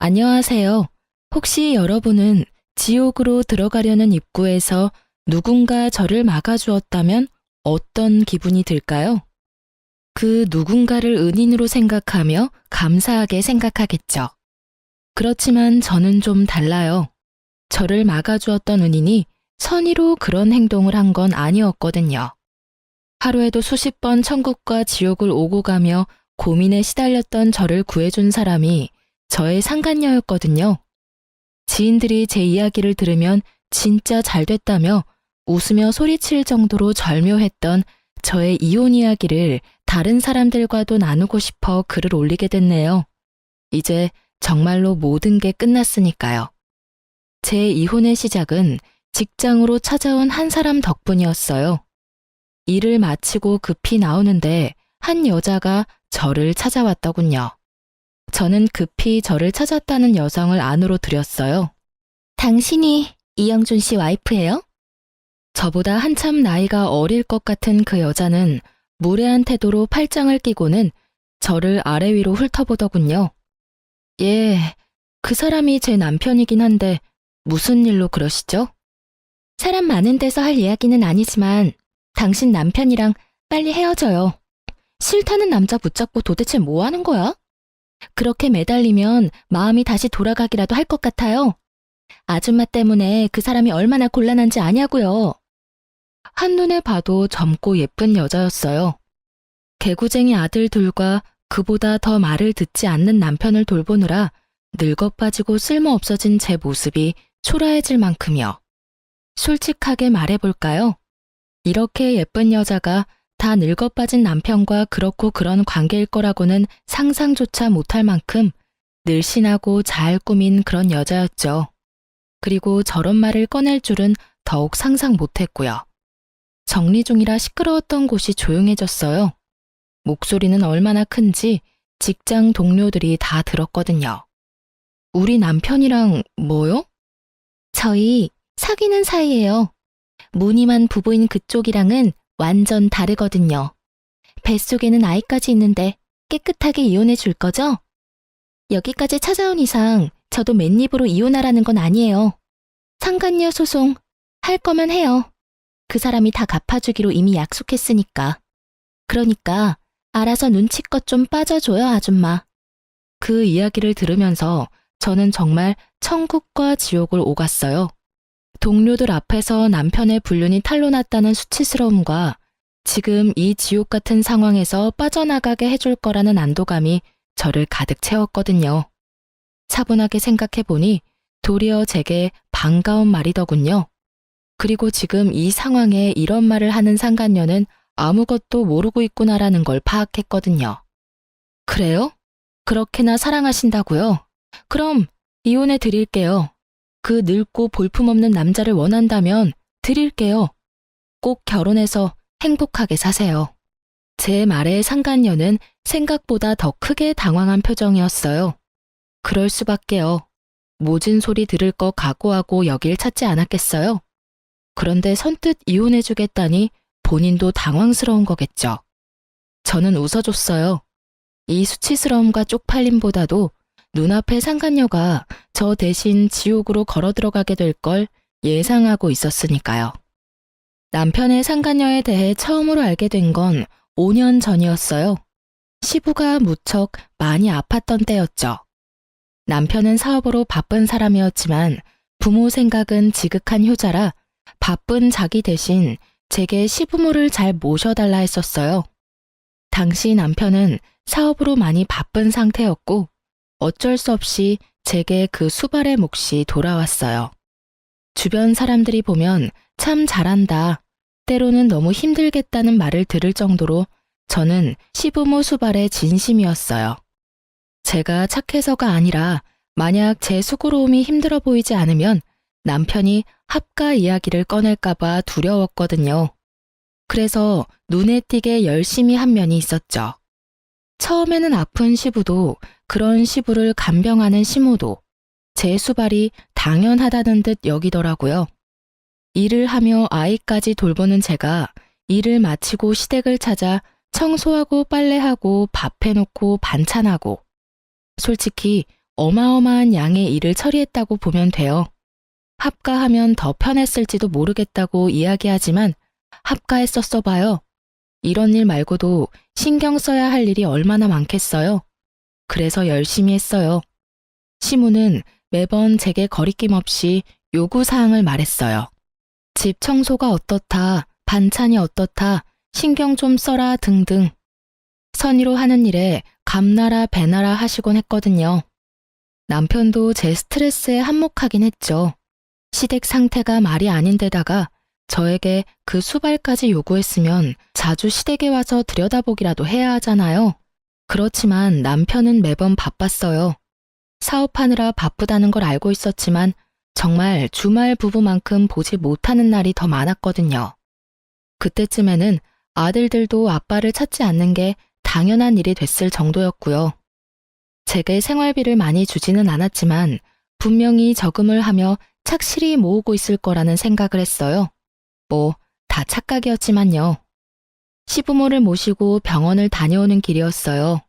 안녕하세요. 혹시 여러분은 지옥으로 들어가려는 입구에서 누군가 저를 막아주었다면 어떤 기분이 들까요? 그 누군가를 은인으로 생각하며 감사하게 생각하겠죠. 그렇지만 저는 좀 달라요. 저를 막아주었던 은인이 선의로 그런 행동을 한 건 아니었거든요. 하루에도 수십 번 천국과 지옥을 오고 가며 고민에 시달렸던 저를 구해준 사람이 저의 상간녀였거든요. 지인들이 제 이야기를 들으면 진짜 잘 됐다며 웃으며 소리칠 정도로 절묘했던 저의 이혼 이야기를 다른 사람들과도 나누고 싶어 글을 올리게 됐네요. 이제 정말로 모든 게 끝났으니까요. 제 이혼의 시작은 직장으로 찾아온 한 사람 덕분이었어요. 일을 마치고 급히 나오는데 한 여자가 저를 찾아왔더군요. 저는 급히 저를 찾았다는 여성을 안으로 들였어요. 당신이 이영준 씨 와이프예요? 저보다 한참 나이가 어릴 것 같은 그 여자는 무례한 태도로 팔짱을 끼고는 저를 아래 위로 훑어보더군요. 예, 그 사람이 제 남편이긴 한데 무슨 일로 그러시죠? 사람 많은 데서 할 이야기는 아니지만 당신 남편이랑 빨리 헤어져요. 싫다는 남자 붙잡고 도대체 뭐 하는 거야? 그렇게 매달리면 마음이 다시 돌아가기라도 할 것 같아요. 아줌마 때문에 그 사람이 얼마나 곤란한지 아냐고요. 한눈에 봐도 젊고 예쁜 여자였어요. 개구쟁이 아들 둘과 그보다 더 말을 듣지 않는 남편을 돌보느라 늙어 빠지고 쓸모없어진 제 모습이 초라해질 만큼이요. 솔직하게 말해볼까요? 이렇게 예쁜 여자가 다 늙어 빠진 남편과 그렇고 그런 관계일 거라고는 상상조차 못할 만큼 늘씬하고 잘 꾸민 그런 여자였죠. 그리고 저런 말을 꺼낼 줄은 더욱 상상 못했고요. 정리 중이라 시끄러웠던 곳이 조용해졌어요. 목소리는 얼마나 큰지 직장 동료들이 다 들었거든요. 우리 남편이랑 뭐요? 저희 사귀는 사이예요. 무늬만 부부인 그쪽이랑은 완전 다르거든요. 뱃속에는 아이까지 있는데 깨끗하게 이혼해 줄 거죠? 여기까지 찾아온 이상 저도 맨입으로 이혼하라는 건 아니에요. 상간녀 소송 할 거면 해요. 그 사람이 다 갚아주기로 이미 약속했으니까. 그러니까 알아서 눈치껏 좀 빠져줘요, 아줌마. 그 이야기를 들으면서 저는 정말 천국과 지옥을 오갔어요. 동료들 앞에서 남편의 불륜이 탄로났다는 수치스러움과 지금 이 지옥 같은 상황에서 빠져나가게 해줄 거라는 안도감이 저를 가득 채웠거든요. 차분하게 생각해보니 도리어 제게 반가운 말이더군요. 그리고 지금 이 상황에 이런 말을 하는 상간녀는 아무것도 모르고 있구나라는 걸 파악했거든요. 그래요? 그렇게나 사랑하신다고요? 그럼 이혼해 드릴게요. 그 늙고 볼품없는 남자를 원한다면 드릴게요. 꼭 결혼해서 행복하게 사세요. 제 말에 상간녀는 생각보다 더 크게 당황한 표정이었어요. 그럴 수밖에요. 모진 소리 들을 거 각오하고 여길 찾지 않았겠어요? 그런데 선뜻 이혼해주겠다니 본인도 당황스러운 거겠죠. 저는 웃어줬어요. 이 수치스러움과 쪽팔림보다도 눈앞에 상간녀가 저 대신 지옥으로 걸어 들어가게 될 걸 예상하고 있었으니까요. 남편의 상간녀에 대해 처음으로 알게 된 건 5년 전이었어요. 시부가 무척 많이 아팠던 때였죠. 남편은 사업으로 바쁜 사람이었지만 부모 생각은 지극한 효자라 바쁜 자기 대신 제게 시부모를 잘 모셔달라 했었어요. 당시 남편은 사업으로 많이 바쁜 상태였고 어쩔 수 없이 제게 그 수발의 몫이 돌아왔어요. 주변 사람들이 보면 참 잘한다, 때로는 너무 힘들겠다는 말을 들을 정도로 저는 시부모 수발의 진심이었어요. 제가 착해서가 아니라 만약 제 수고로움이 힘들어 보이지 않으면 남편이 합가 이야기를 꺼낼까봐 두려웠거든요. 그래서 눈에 띄게 열심히 한 면이 있었죠. 처음에는 아픈 시부도 그런 시부를 간병하는 시모도 제 수발이 당연하다는 듯 여기더라고요. 일을 하며 아이까지 돌보는 제가 일을 마치고 시댁을 찾아 청소하고 빨래하고 밥 해놓고 반찬하고 솔직히 어마어마한 양의 일을 처리했다고 보면 돼요. 합가하면 더 편했을지도 모르겠다고 이야기하지만 합가했었어 봐요. 이런 일 말고도 신경 써야 할 일이 얼마나 많겠어요. 그래서 열심히 했어요. 시무는 매번 제게 거리낌 없이 요구사항을 말했어요. 집 청소가 어떻다, 반찬이 어떻다, 신경 좀 써라 등등. 선의로 하는 일에 감나라 배나라 하시곤 했거든요. 남편도 제 스트레스에 한몫하긴 했죠. 시댁 상태가 말이 아닌데다가 저에게 그 수발까지 요구했으면 자주 시댁에 와서 들여다보기라도 해야 하잖아요. 그렇지만 남편은 매번 바빴어요. 사업하느라 바쁘다는 걸 알고 있었지만 정말 주말 부부만큼 보지 못하는 날이 더 많았거든요. 그때쯤에는 아들들도 아빠를 찾지 않는 게 당연한 일이 됐을 정도였고요. 제게 생활비를 많이 주지는 않았지만 분명히 저금을 하며 착실히 모으고 있을 거라는 생각을 했어요. 뭐, 다 착각이었지만요. 시부모를 모시고 병원을 다녀오는 길이었어요.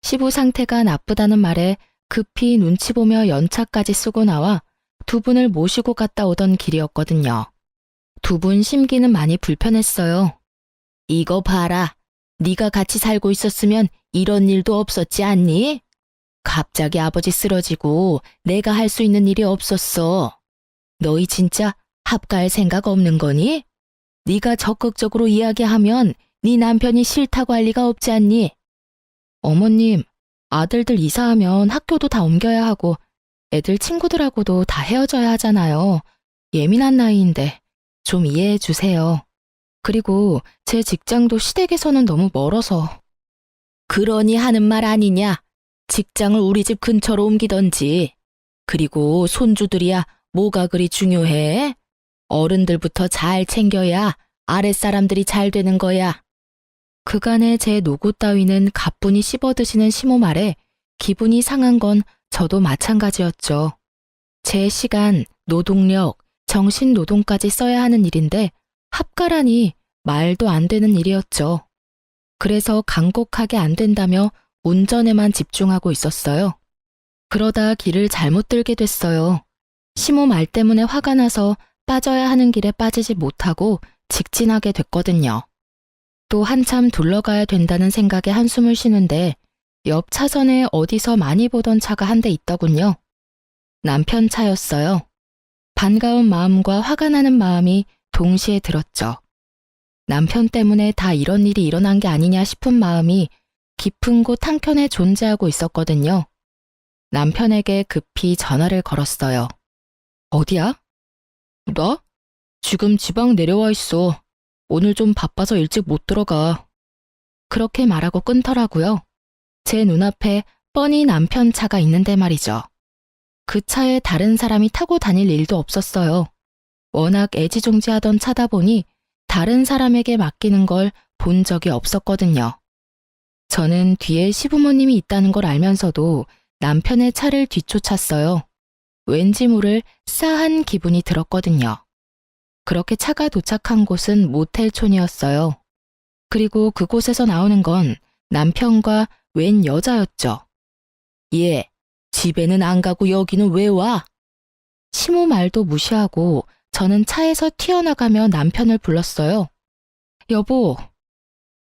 시부 상태가 나쁘다는 말에 급히 눈치 보며 연차까지 쓰고 나와 두 분을 모시고 갔다 오던 길이었거든요. 두 분 심기는 많이 불편했어요. 이거 봐라. 네가 같이 살고 있었으면 이런 일도 없었지 않니? 갑자기 아버지 쓰러지고 내가 할 수 있는 일이 없었어. 너희 진짜 합가할 생각 없는 거니? 네가 적극적으로 이야기하면 네 남편이 싫다고 할 리가 없지 않니? 어머님, 아들들 이사하면 학교도 다 옮겨야 하고 애들 친구들하고도 다 헤어져야 하잖아요. 예민한 나이인데 좀 이해해 주세요. 그리고 제 직장도 시댁에서는 너무 멀어서. 그러니 하는 말 아니냐? 직장을 우리 집 근처로 옮기던지. 그리고 손주들이야 뭐가 그리 중요해? 어른들부터 잘 챙겨야 아랫사람들이 잘 되는 거야. 그간의 제 노고 따위는 가뿐히 씹어드시는 시모 말에 기분이 상한 건 저도 마찬가지였죠. 제 시간, 노동력, 정신노동까지 써야 하는 일인데 합가라니 말도 안 되는 일이었죠. 그래서 간곡하게 안 된다며 운전에만 집중하고 있었어요. 그러다 길을 잘못 들게 됐어요. 시모 말 때문에 화가 나서 빠져야 하는 길에 빠지지 못하고 직진하게 됐거든요. 또 한참 둘러가야 된다는 생각에 한숨을 쉬는데 옆 차선에 어디서 많이 보던 차가 한 대 있더군요. 남편 차였어요. 반가운 마음과 화가 나는 마음이 동시에 들었죠. 남편 때문에 다 이런 일이 일어난 게 아니냐 싶은 마음이 깊은 곳 한켠에 존재하고 있었거든요. 남편에게 급히 전화를 걸었어요. 어디야? 나? 지금 지방 내려와 있어. 오늘 좀 바빠서 일찍 못 들어가. 그렇게 말하고 끊더라고요. 제 눈앞에 뻔히 남편 차가 있는데 말이죠. 그 차에 다른 사람이 타고 다닐 일도 없었어요. 워낙 애지중지하던 차다 보니 다른 사람에게 맡기는 걸 본 적이 없었거든요. 저는 뒤에 시부모님이 있다는 걸 알면서도 남편의 차를 뒤쫓았어요. 왠지 모를 싸한 기분이 들었거든요. 그렇게 차가 도착한 곳은 모텔촌이었어요. 그리고 그곳에서 나오는 건 남편과 웬 여자였죠. 얘, 집에는 안 가고 여기는 왜 와? 시모 말도 무시하고 저는 차에서 튀어나가며 남편을 불렀어요. 여보.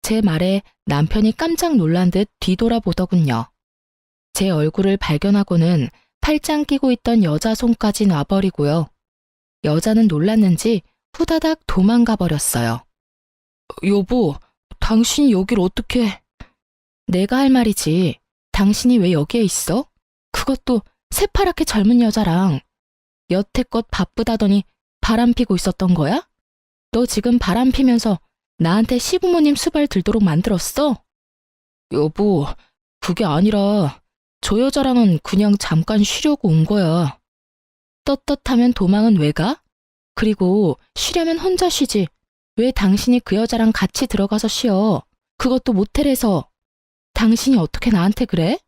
제 말에 남편이 깜짝 놀란 듯 뒤돌아보더군요. 제 얼굴을 발견하고는 팔짱 끼고 있던 여자 손까지 놔버리고요. 여자는 놀랐는지 후다닥 도망가 버렸어요. 여보, 당신이 여길 어떻게... 내가 할 말이지. 당신이 왜 여기에 있어? 그것도 새파랗게 젊은 여자랑. 여태껏 바쁘다더니 바람 피고 있었던 거야? 너 지금 바람 피면서 나한테 시부모님 수발 들도록 만들었어? 여보, 그게 아니라 저 여자랑은 그냥 잠깐 쉬려고 온 거야. 떳떳하면 도망은 왜 가? 그리고 쉬려면 혼자 쉬지. 왜 당신이 그 여자랑 같이 들어가서 쉬어? 그것도 모텔에서. 당신이 어떻게 나한테 그래?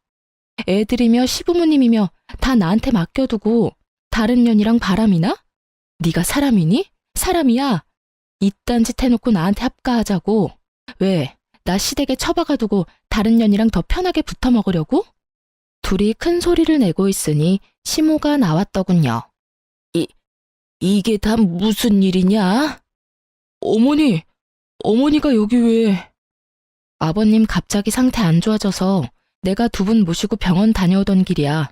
애들이며 시부모님이며 다 나한테 맡겨두고 다른 년이랑 바람이나? 네가 사람이니? 사람이야. 이딴 짓 해놓고 나한테 합가하자고. 왜? 나 시댁에 처박아두고 다른 년이랑 더 편하게 붙어 먹으려고? 둘이 큰 소리를 내고 있으니 시모가 나왔더군요. 이게 다 무슨 일이냐? 어머니가 여기 왜? 아버님 갑자기 상태 안 좋아져서 내가 두 분 모시고 병원 다녀오던 길이야.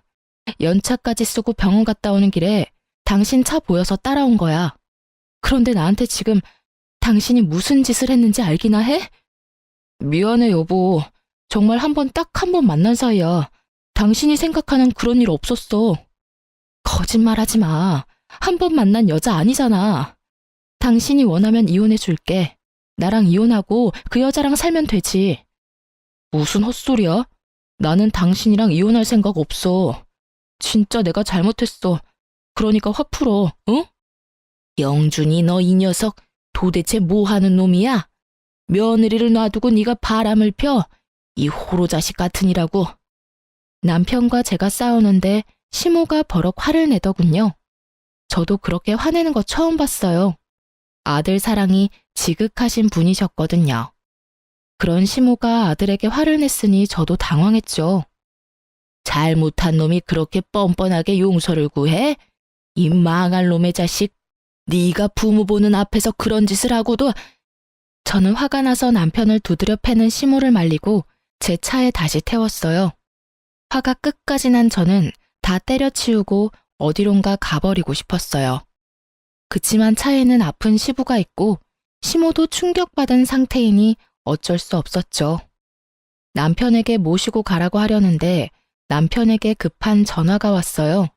연차까지 쓰고 병원 갔다 오는 길에 당신 차 보여서 따라온 거야. 그런데 나한테 지금 당신이 무슨 짓을 했는지 알기나 해? 미안해, 여보. 정말 딱 한 번 만난 사이야. 당신이 생각하는 그런 일 없었어. 거짓말하지 마. 한 번 만난 여자 아니잖아. 당신이 원하면 이혼해 줄게. 나랑 이혼하고 그 여자랑 살면 되지. 무슨 헛소리야? 나는 당신이랑 이혼할 생각 없어. 진짜 내가 잘못했어. 그러니까 화 풀어, 응? 영준이, 너 이 녀석 도대체 뭐 하는 놈이야? 며느리를 놔두고 네가 바람을 펴? 이 호로자식 같으니라고. 남편과 제가 싸우는데 시모가 버럭 화를 내더군요. 저도 그렇게 화내는 거 처음 봤어요. 아들 사랑이 지극하신 분이셨거든요. 그런 시모가 아들에게 화를 냈으니 저도 당황했죠. 잘못한 놈이 그렇게 뻔뻔하게 용서를 구해? 이 망할 놈의 자식. 네가 부모 보는 앞에서 그런 짓을 하고도. 저는 화가 나서 남편을 두드려 패는 시모를 말리고 제 차에 다시 태웠어요. 화가 끝까지 난 저는 다 때려치우고 어디론가 가버리고 싶었어요. 그치만 차에는 아픈 시부가 있고 시모도 충격받은 상태이니 어쩔 수 없었죠. 남편에게 모시고 가라고 하려는데 남편에게 급한 전화가 왔어요.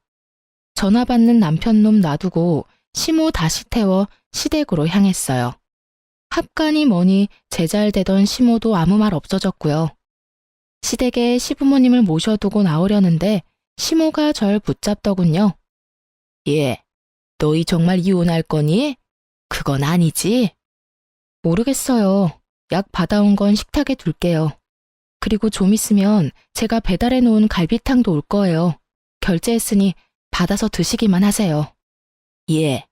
전화 받는 남편놈 놔두고 시모 다시 태워 시댁으로 향했어요. 합간이 뭐니 제잘되던 시모도 아무 말 없어졌고요. 시댁에 시부모님을 모셔두고 나오려는데 시모가 절 붙잡더군요. 예, 너희 정말 이혼할 거니? 그건 아니지? 모르겠어요. 약 받아온 건 식탁에 둘게요. 그리고 좀 있으면 제가 배달해 놓은 갈비탕도 올 거예요. 결제했으니 받아서 드시기만 하세요. 예,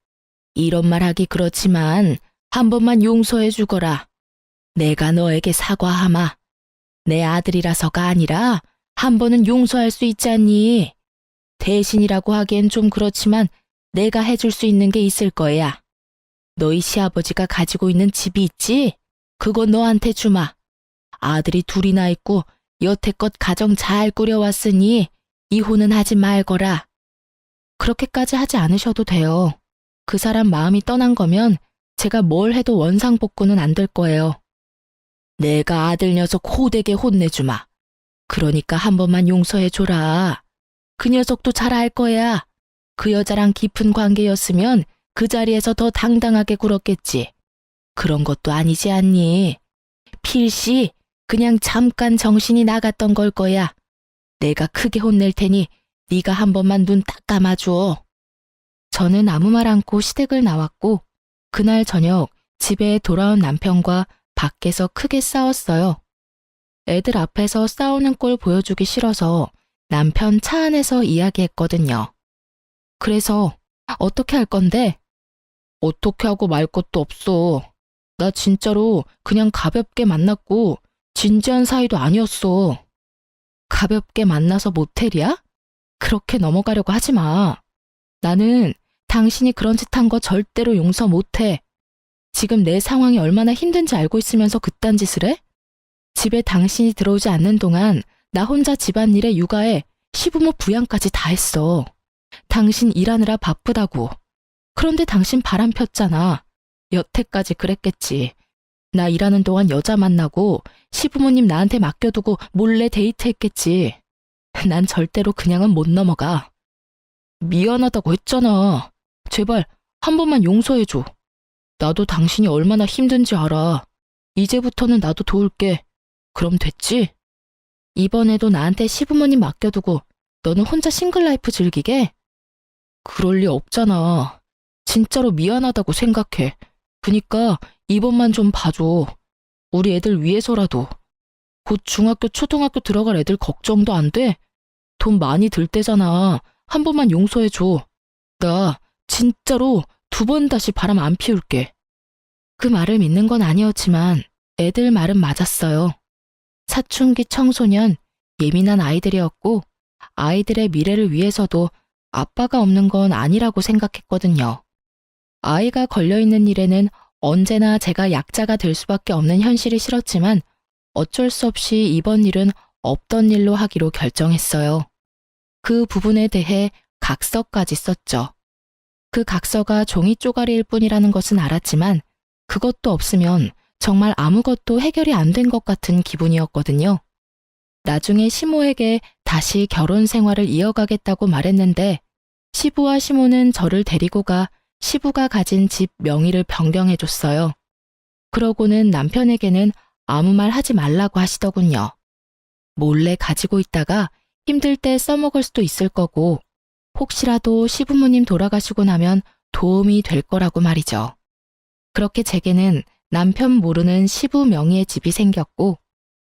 이런 말 하기 그렇지만 한 번만 용서해 주거라. 내가 너에게 사과하마. 내 아들이라서가 아니라 한 번은 용서할 수 있지 않니? 대신이라고 하기엔 좀 그렇지만 내가 해줄 수 있는 게 있을 거야. 너희 시아버지가 가지고 있는 집이 있지? 그거 너한테 주마. 아들이 둘이나 있고 여태껏 가정 잘 꾸려왔으니 이혼은 하지 말거라. 그렇게까지 하지 않으셔도 돼요. 그 사람 마음이 떠난 거면 제가 뭘 해도 원상복구는 안 될 거예요. 내가 아들 녀석 호되게 혼내주마. 그러니까 한 번만 용서해줘라. 그 녀석도 잘 알 거야. 그 여자랑 깊은 관계였으면 그 자리에서 더 당당하게 굴었겠지. 그런 것도 아니지 않니? 필시 그냥 잠깐 정신이 나갔던 걸 거야. 내가 크게 혼낼 테니 네가 한 번만 눈 딱 감아줘. 저는 아무 말 않고 시댁을 나왔고 그날 저녁 집에 돌아온 남편과 밖에서 크게 싸웠어요. 애들 앞에서 싸우는 꼴 보여주기 싫어서 남편 차 안에서 이야기했거든요. 그래서 어떻게 할 건데? 어떻게 하고 말 것도 없어. 나 진짜로 그냥 가볍게 만났고 진지한 사이도 아니었어. 가볍게 만나서 모텔이야? 그렇게 넘어가려고 하지 마. 나는 당신이 그런 짓 한 거 절대로 용서 못해. 지금 내 상황이 얼마나 힘든지 알고 있으면서 그딴 짓을 해? 집에 당신이 들어오지 않는 동안 나 혼자 집안일에 육아에 시부모 부양까지 다 했어. 당신 일하느라 바쁘다고. 그런데 당신 바람 폈잖아. 여태까지 그랬겠지. 나 일하는 동안 여자 만나고 시부모님 나한테 맡겨두고 몰래 데이트했겠지. 난 절대로 그냥은 못 넘어가. 미안하다고 했잖아. 제발 한 번만 용서해줘. 나도 당신이 얼마나 힘든지 알아. 이제부터는 나도 도울게. 그럼 됐지? 이번에도 나한테 시부모님 맡겨두고 너는 혼자 싱글라이프 즐기게? 그럴 리 없잖아. 진짜로 미안하다고 생각해. 그니까 이번만 좀 봐줘. 우리 애들 위해서라도. 곧 중학교, 초등학교 들어갈 애들 걱정도 안 돼? 돈 많이 들 때잖아. 한 번만 용서해줘. 나 진짜로 2번 다시 바람 안 피울게. 그 말을 믿는 건 아니었지만 애들 말은 맞았어요. 사춘기 청소년, 예민한 아이들이었고 아이들의 미래를 위해서도 아빠가 없는 건 아니라고 생각했거든요. 아이가 걸려있는 일에는 언제나 제가 약자가 될 수밖에 없는 현실이 싫었지만 어쩔 수 없이 이번 일은 없던 일로 하기로 결정했어요. 그 부분에 대해 각서까지 썼죠. 그 각서가 종이 쪼가리일 뿐이라는 것은 알았지만 그것도 없으면 정말 아무것도 해결이 안 된 것 같은 기분이었거든요. 나중에 시모에게 다시 결혼 생활을 이어가겠다고 말했는데 시부와 시모는 저를 데리고 가 시부가 가진 집 명의를 변경해줬어요. 그러고는 남편에게는 아무 말 하지 말라고 하시더군요. 몰래 가지고 있다가 힘들 때 써먹을 수도 있을 거고 혹시라도 시부모님 돌아가시고 나면 도움이 될 거라고 말이죠. 그렇게 제게는 남편 모르는 시부 명의의 집이 생겼고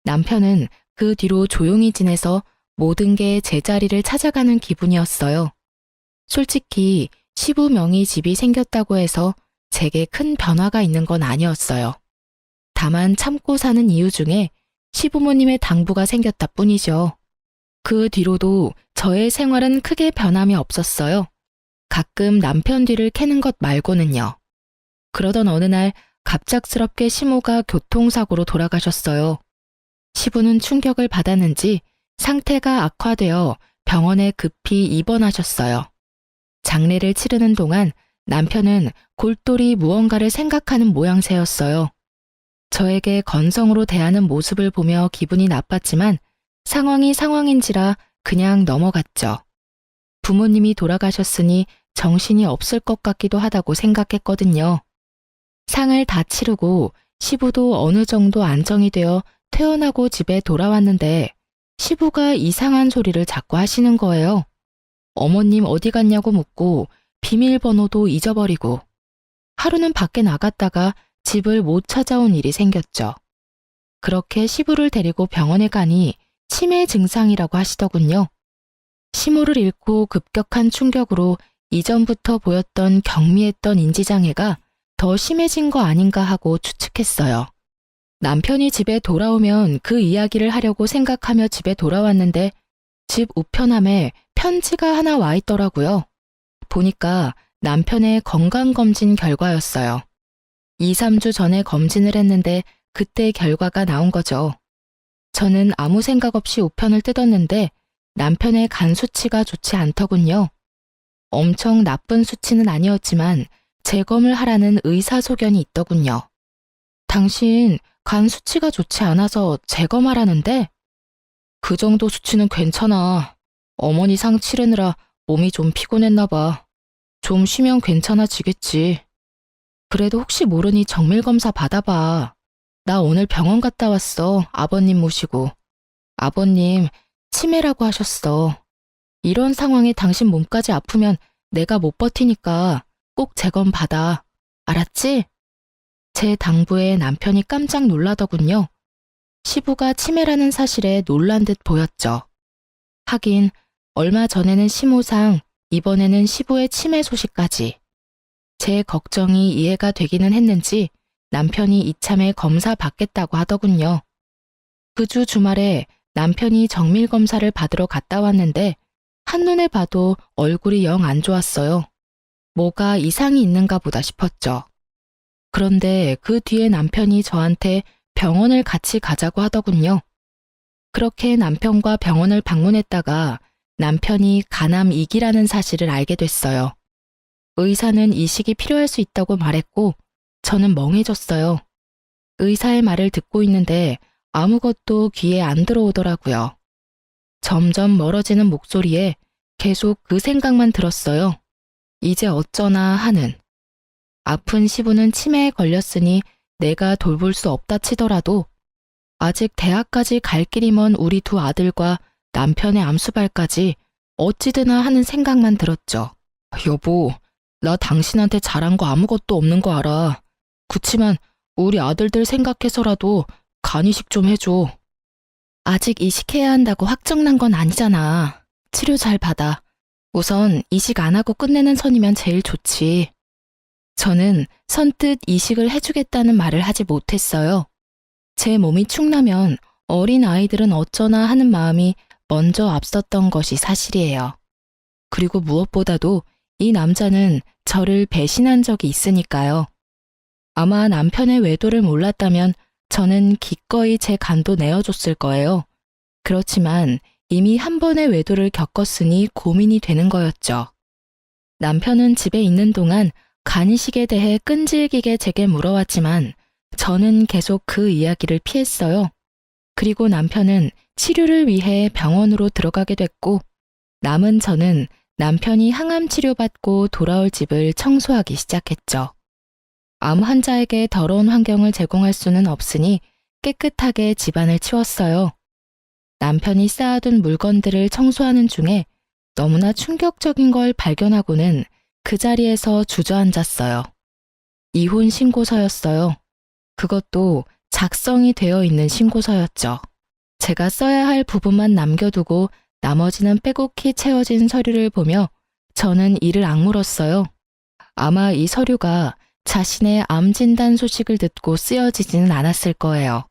남편은 그 뒤로 조용히 지내서 모든 게 제자리를 찾아가는 기분이었어요. 솔직히 시부 명의 집이 생겼다고 해서 제게 큰 변화가 있는 건 아니었어요. 다만 참고 사는 이유 중에 시부모님의 당부가 생겼다 뿐이죠. 그 뒤로도 저의 생활은 크게 변함이 없었어요. 가끔 남편 뒤를 캐는 것 말고는요. 그러던 어느 날 갑작스럽게 시모가 교통사고로 돌아가셨어요. 시부는 충격을 받았는지 상태가 악화되어 병원에 급히 입원하셨어요. 장례를 치르는 동안 남편은 골똘히 무언가를 생각하는 모양새였어요. 저에게 건성으로 대하는 모습을 보며 기분이 나빴지만 상황이 상황인지라 그냥 넘어갔죠. 부모님이 돌아가셨으니 정신이 없을 것 같기도 하다고 생각했거든요. 상을 다 치르고 시부도 어느 정도 안정이 되어 퇴원하고 집에 돌아왔는데 시부가 이상한 소리를 자꾸 하시는 거예요. 어머님 어디 갔냐고 묻고 비밀번호도 잊어버리고 하루는 밖에 나갔다가 집을 못 찾아온 일이 생겼죠. 그렇게 시부를 데리고 병원에 가니 치매 증상이라고 하시더군요. 시모를 잃고 급격한 충격으로 이전부터 보였던 경미했던 인지장애가 더 심해진 거 아닌가 하고 추측했어요. 남편이 집에 돌아오면 그 이야기를 하려고 생각하며 집에 돌아왔는데 집 우편함에 편지가 하나 와 있더라고요. 보니까 남편의 건강검진 결과였어요. 2, 3주 전에 검진을 했는데 그때 결과가 나온 거죠. 저는 아무 생각 없이 우편을 뜯었는데 남편의 간 수치가 좋지 않더군요. 엄청 나쁜 수치는 아니었지만 재검을 하라는 의사소견이 있더군요. 당신 간 수치가 좋지 않아서 재검하라는데? 그 정도 수치는 괜찮아. 어머니 상 치르느라 몸이 좀 피곤했나 봐. 좀 쉬면 괜찮아지겠지. 그래도 혹시 모르니 정밀검사 받아봐. 나 오늘 병원 갔다 왔어. 아버님 모시고. 아버님 치매라고 하셨어. 이런 상황에 당신 몸까지 아프면 내가 못 버티니까 꼭 재검 받아. 알았지? 제 당부에 남편이 깜짝 놀라더군요. 시부가 치매라는 사실에 놀란 듯 보였죠. 하긴 얼마 전에는 시모상, 이번에는 시부의 치매 소식까지. 제 걱정이 이해가 되기는 했는지 남편이 이참에 검사 받겠다고 하더군요. 그 주 주말에 남편이 정밀검사를 받으러 갔다 왔는데 한눈에 봐도 얼굴이 영 안 좋았어요. 뭐가 이상이 있는가 보다 싶었죠. 그런데 그 뒤에 남편이 저한테 병원을 같이 가자고 하더군요. 그렇게 남편과 병원을 방문했다가 남편이 간암 2기라는 사실을 알게 됐어요. 의사는 이식이 필요할 수 있다고 말했고 저는 멍해졌어요. 의사의 말을 듣고 있는데 아무것도 귀에 안 들어오더라고요. 점점 멀어지는 목소리에 계속 그 생각만 들었어요. 이제 어쩌나 하는. 아픈 시부는 치매에 걸렸으니 내가 돌볼 수 없다 치더라도 아직 대학까지 갈 길이 먼 우리 두 아들과 남편의 암수발까지 어찌드나 하는 생각만 들었죠. 여보, 나 당신한테 잘한 거 아무것도 없는 거 알아. 그치만 우리 아들들 생각해서라도 간이식 좀 해줘. 아직 이식해야 한다고 확정난 건 아니잖아. 치료 잘 받아. 우선 이식 안 하고 끝내는 선이면 제일 좋지. 저는 선뜻 이식을 해주겠다는 말을 하지 못했어요. 제 몸이 축나면 어린 아이들은 어쩌나 하는 마음이 먼저 앞섰던 것이 사실이에요. 그리고 무엇보다도 이 남자는 저를 배신한 적이 있으니까요. 아마 남편의 외도를 몰랐다면 저는 기꺼이 제 간도 내어줬을 거예요. 그렇지만 이미 한 번의 외도를 겪었으니 고민이 되는 거였죠. 남편은 집에 있는 동안 간이식에 대해 끈질기게 제게 물어왔지만 저는 계속 그 이야기를 피했어요. 그리고 남편은 치료를 위해 병원으로 들어가게 됐고 남은 저는 남편이 항암 치료받고 돌아올 집을 청소하기 시작했죠. 암 환자에게 더러운 환경을 제공할 수는 없으니 깨끗하게 집안을 치웠어요. 남편이 쌓아둔 물건들을 청소하는 중에 너무나 충격적인 걸 발견하고는 그 자리에서 주저앉았어요. 이혼 신고서였어요. 그것도 작성이 되어 있는 신고서였죠. 제가 써야 할 부분만 남겨두고 나머지는 빼곡히 채워진 서류를 보며 저는 이를 악물었어요. 아마 이 서류가 자신의 암 진단 소식을 듣고 쓰여지지는 않았을 거예요.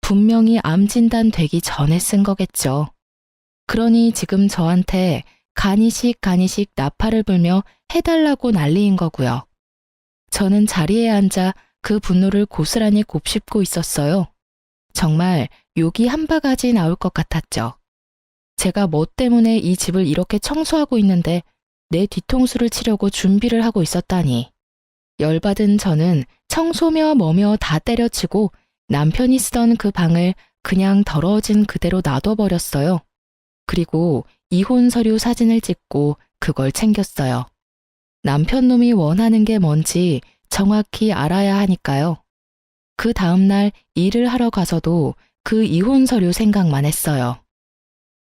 분명히 암 진단 되기 전에 쓴 거겠죠. 그러니 지금 저한테 간이식 나팔을 불며 해달라고 난리인 거고요. 저는 자리에 앉아 그 분노를 고스란히 곱씹고 있었어요. 정말 욕이 한 바가지 나올 것 같았죠. 제가 뭐 때문에 이 집을 이렇게 청소하고 있는데 내 뒤통수를 치려고 준비를 하고 있었다니. 열받은 저는 청소며 뭐며 다 때려치고 남편이 쓰던 그 방을 그냥 더러워진 그대로 놔둬버렸어요. 그리고 이혼 서류 사진을 찍고 그걸 챙겼어요. 남편 놈이 원하는 게 뭔지 정확히 알아야 하니까요. 그 다음날 일을 하러 가서도 그 이혼 서류 생각만 했어요.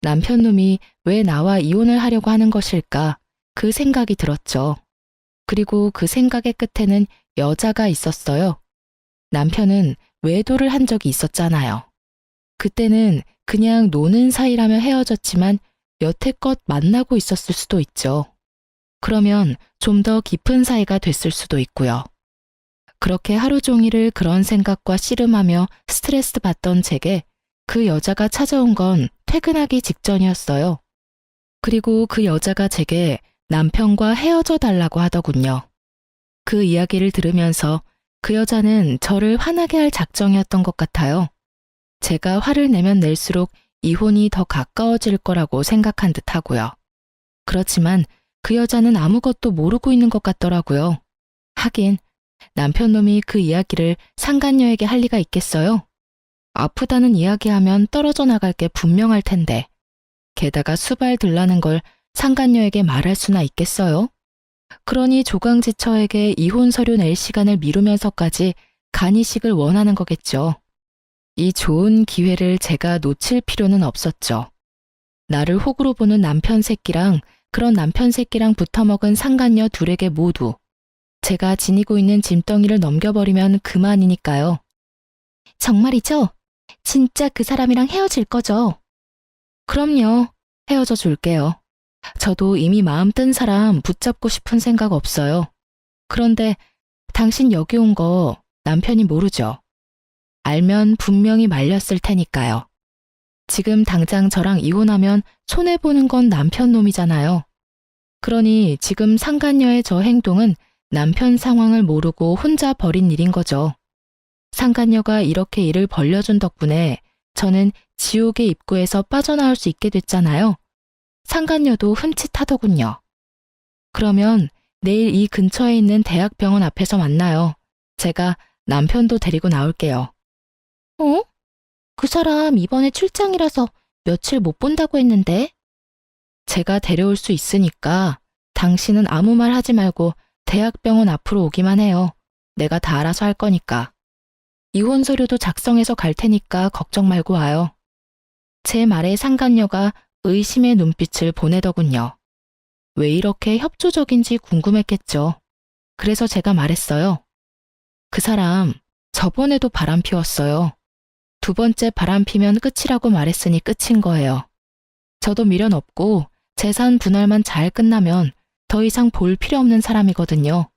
남편 놈이 왜 나와 이혼을 하려고 하는 것일까? 그 생각이 들었죠. 그리고 그 생각의 끝에는 여자가 있었어요. 남편은 외도를 한 적이 있었잖아요. 그때는 그냥 노는 사이라며 헤어졌지만 여태껏 만나고 있었을 수도 있죠. 그러면 좀 더 깊은 사이가 됐을 수도 있고요. 그렇게 하루 종일을 그런 생각과 씨름하며 스트레스 받던 제게 그 여자가 찾아온 건 퇴근하기 직전이었어요. 그리고 그 여자가 제게 남편과 헤어져 달라고 하더군요. 그 이야기를 들으면서 그 여자는 저를 화나게 할 작정이었던 것 같아요. 제가 화를 내면 낼수록 이혼이 더 가까워질 거라고 생각한 듯 하고요. 그렇지만 그 여자는 아무것도 모르고 있는 것 같더라고요. 하긴 남편 놈이 그 이야기를 상간녀에게 할 리가 있겠어요? 아프다는 이야기하면 떨어져 나갈 게 분명할 텐데 게다가 수발 들라는 걸 상간녀에게 말할 수나 있겠어요? 그러니 조강지처에게 이혼 서류 낼 시간을 미루면서까지 간이식을 원하는 거겠죠. 이 좋은 기회를 제가 놓칠 필요는 없었죠. 나를 호구로 보는 남편 새끼랑 그런 남편 새끼랑 붙어먹은 상간녀 둘에게 모두 제가 지니고 있는 짐덩이를 넘겨버리면 그만이니까요. 정말이죠? 진짜 그 사람이랑 헤어질 거죠? 그럼요. 헤어져 줄게요. 저도 이미 마음 뜬 사람 붙잡고 싶은 생각 없어요. 그런데 당신 여기 온 거 남편이 모르죠? 알면 분명히 말렸을 테니까요. 지금 당장 저랑 이혼하면 손해보는 건 남편 놈이잖아요. 그러니 지금 상간녀의 저 행동은 남편 상황을 모르고 혼자 벌인 일인 거죠. 상간녀가 이렇게 일을 벌려준 덕분에 저는 지옥의 입구에서 빠져나올 수 있게 됐잖아요. 상간녀도 흠칫하더군요. 그러면 내일 이 근처에 있는 대학병원 앞에서 만나요. 제가 남편도 데리고 나올게요. 어? 그 사람 이번에 출장이라서 며칠 못 본다고 했는데? 제가 데려올 수 있으니까 당신은 아무 말 하지 말고 대학병원 앞으로 오기만 해요. 내가 다 알아서 할 거니까. 이혼 서류도 작성해서 갈 테니까 걱정 말고 와요. 제 말에 상간녀가 의심의 눈빛을 보내더군요. 왜 이렇게 협조적인지 궁금했겠죠. 그래서 제가 말했어요. 그 사람 저번에도 바람 피웠어요. 두 번째 바람 피면 끝이라고 말했으니 끝인 거예요. 저도 미련 없고 재산 분할만 잘 끝나면 더 이상 볼 필요 없는 사람이거든요.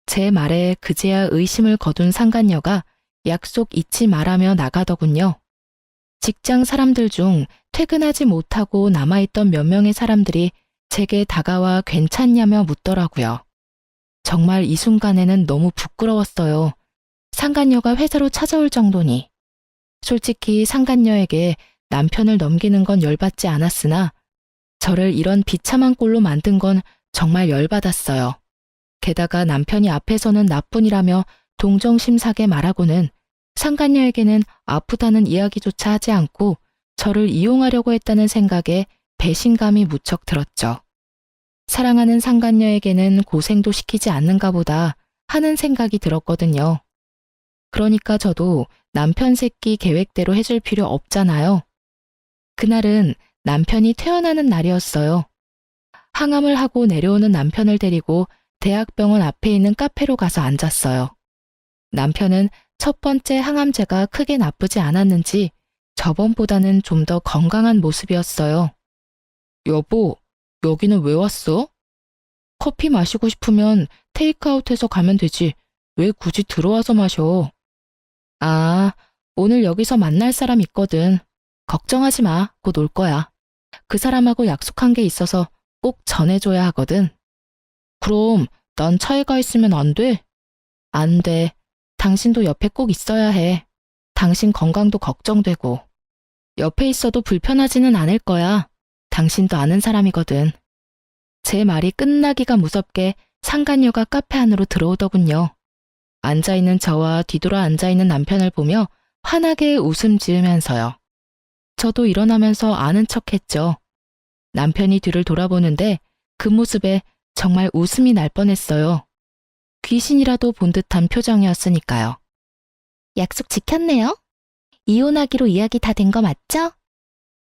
제 말에 그제야 의심을 거둔 상간녀가 약속 잊지 말라며 나가더군요. 직장 사람들 중 퇴근하지 못하고 남아있던 몇 명의 사람들이 제게 다가와 괜찮냐며 묻더라고요. 정말 이 순간에는 너무 부끄러웠어요. 상간녀가 회사로 찾아올 정도니. 솔직히 상간녀에게 남편을 넘기는 건 열받지 않았으나 저를 이런 비참한 꼴로 만든 건 정말 열받았어요. 게다가 남편이 앞에서는 나뿐이라며 동정심사게 말하고는 상간녀에게는 아프다는 이야기조차 하지 않고 저를 이용하려고 했다는 생각에 배신감이 무척 들었죠. 사랑하는 상간녀에게는 고생도 시키지 않는가 보다 하는 생각이 들었거든요. 그러니까 저도 남편 새끼 계획대로 해줄 필요 없잖아요. 그날은 남편이 퇴원하는 날이었어요. 항암을 하고 내려오는 남편을 데리고 대학병원 앞에 있는 카페로 가서 앉았어요. 남편은 첫 번째 항암제가 크게 나쁘지 않았는지 저번보다는 좀 더 건강한 모습이었어요. 여보, 여기는 왜 왔어? 커피 마시고 싶으면 테이크아웃해서 가면 되지. 왜 굳이 들어와서 마셔? 아, 오늘 여기서 만날 사람 있거든. 걱정하지 마. 곧 올 거야. 그 사람하고 약속한 게 있어서 꼭 전해줘야 하거든. 그럼 난 차에 가 있으면 안 돼? 안 돼. 당신도 옆에 꼭 있어야 해. 당신 건강도 걱정되고. 옆에 있어도 불편하지는 않을 거야. 당신도 아는 사람이거든. 제 말이 끝나기가 무섭게 상간녀가 카페 안으로 들어오더군요. 앉아있는 저와 뒤돌아 앉아있는 남편을 보며 환하게 웃음 지으면서요. 저도 일어나면서 아는 척했죠. 남편이 뒤를 돌아보는데 그 모습에 정말 웃음이 날 뻔했어요. 귀신이라도 본 듯한 표정이었으니까요. 약속 지켰네요. 이혼하기로 이야기 다 된 거 맞죠?